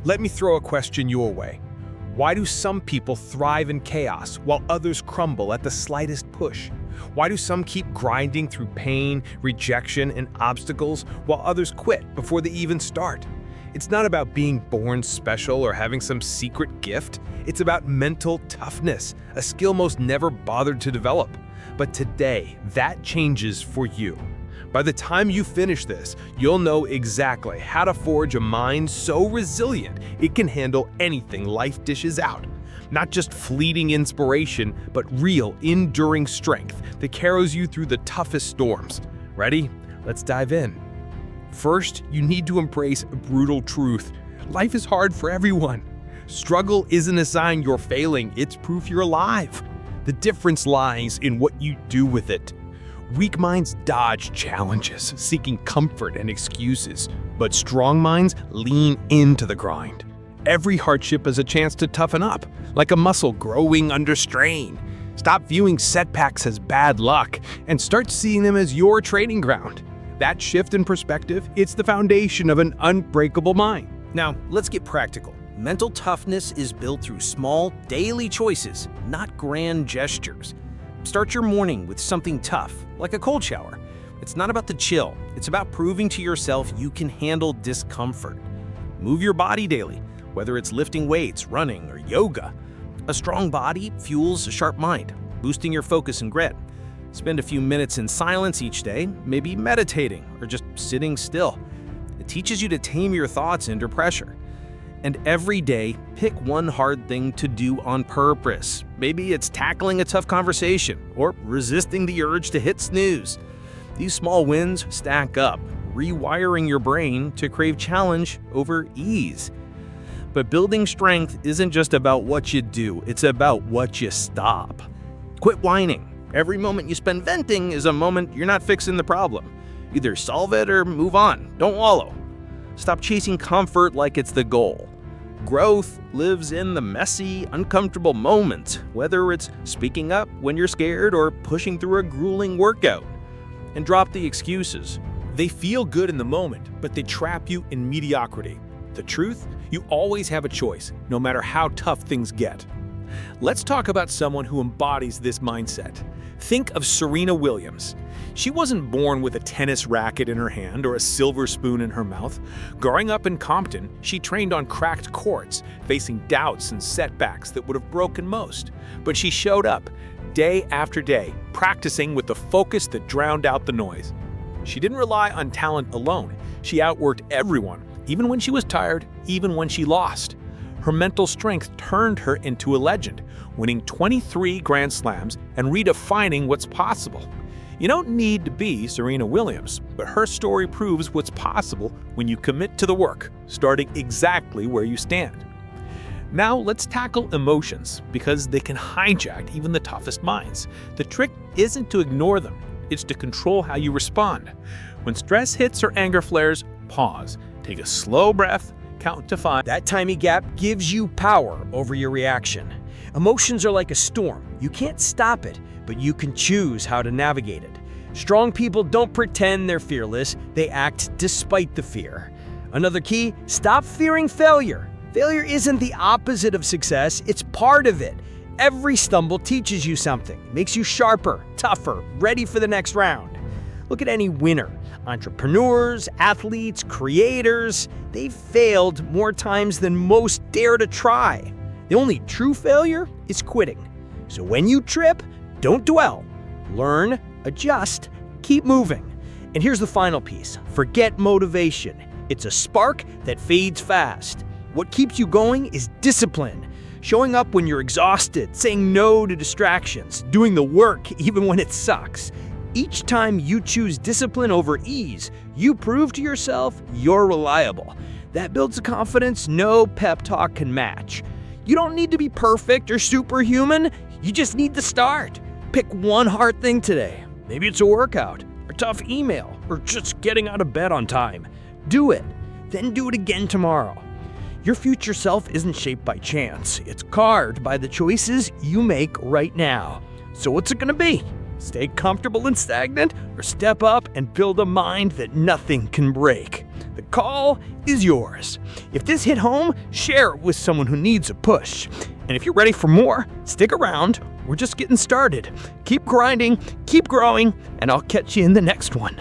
Let me throw a question your way. Why do some people thrive in chaos while others crumble at the slightest push? Why do some keep grinding through pain, rejection, and obstacles while others quit before they even start? It's not about being born special or having some secret gift. It's about mental toughness, a skill most never bothered to develop. But today, that changes for you. By the time you finish this, you'll know exactly how to forge a mind so resilient it can handle anything life dishes out. Not just fleeting inspiration, but real, enduring strength that carries you through the toughest storms. Ready? Let's dive in. First, you need to embrace a brutal truth. Life is hard for everyone. Struggle isn't a sign you're failing, it's proof you're alive. The difference lies in what you do with it. Weak minds dodge challenges, seeking comfort and excuses, but strong minds lean into the grind. Every hardship is a chance to toughen up, like a muscle growing under strain. Stop viewing setbacks as bad luck and start seeing them as your training ground. That shift in perspective, it's the foundation of an unbreakable mind. Now, let's get practical. Mental toughness is built through small, daily choices, not grand gestures. Start your morning with something tough, like a cold shower. It's not about the chill, it's about proving to yourself you can handle discomfort. Move your body daily, whether it's lifting weights, running, or yoga. A strong body fuels a sharp mind, boosting your focus and grit. Spend a few minutes in silence each day, maybe meditating or just sitting still. It teaches you to tame your thoughts under pressure. And every day, pick one hard thing to do on purpose. Maybe it's tackling a tough conversation or resisting the urge to hit snooze. These small wins stack up, rewiring your brain to crave challenge over ease. But building strength isn't just about what you do, it's about what you stop. Quit whining. Every moment you spend venting is a moment you're not fixing the problem. Either solve it or move on. Don't wallow. Stop chasing comfort like it's the goal. Growth lives in the messy, uncomfortable moments, whether it's speaking up when you're scared or pushing through a grueling workout. And drop the excuses. They feel good in the moment, but they trap you in mediocrity. The truth? You always have a choice, no matter how tough things get. Let's talk about someone who embodies this mindset. Think of Serena Williams. She wasn't born with a tennis racket in her hand or a silver spoon in her mouth. Growing up in Compton, she trained on cracked courts, facing doubts and setbacks that would have broken most. But she showed up, day after day, practicing with the focus that drowned out the noise. She didn't rely on talent alone. She outworked everyone, even when she was tired, even when she lost. Her mental strength turned her into a legend, winning 23 Grand Slams and redefining what's possible. You don't need to be Serena Williams, but her story proves what's possible when you commit to the work, starting exactly where you stand. Now let's tackle emotions, because they can hijack even the toughest minds. The trick isn't to ignore them, it's to control how you respond. When stress hits or anger flares, pause, take a slow breath, count to 5. That tiny gap gives you power over your reaction. Emotions are like a storm. You can't stop it, but you can choose how to navigate it. Strong people don't pretend they're fearless, they act despite the fear. Another key, stop fearing failure. Failure isn't the opposite of success, it's part of it. Every stumble teaches you something, makes you sharper, tougher, ready for the next round. Look at any winner. Entrepreneurs, athletes, creators, they've failed more times than most dare to try. The only true failure is quitting. So when you trip, don't dwell. Learn, adjust, keep moving. And here's the final piece. Forget motivation. It's a spark that fades fast. What keeps you going is discipline. Showing up when you're exhausted, saying no to distractions, doing the work even when it sucks. Each time you choose discipline over ease, you prove to yourself you're reliable. That builds a confidence no pep talk can match. You don't need to be perfect or superhuman, you just need to start. Pick one hard thing today. Maybe it's a workout, a tough email, or just getting out of bed on time. Do it, then do it again tomorrow. Your future self isn't shaped by chance, it's carved by the choices you make right now. So what's it gonna be? Stay comfortable and stagnant, or step up and build a mind that nothing can break? The call is yours. If this hit home, share it with someone who needs a push. And if you're ready for more, stick around. We're just getting started. Keep grinding, keep growing, and I'll catch you in the next one.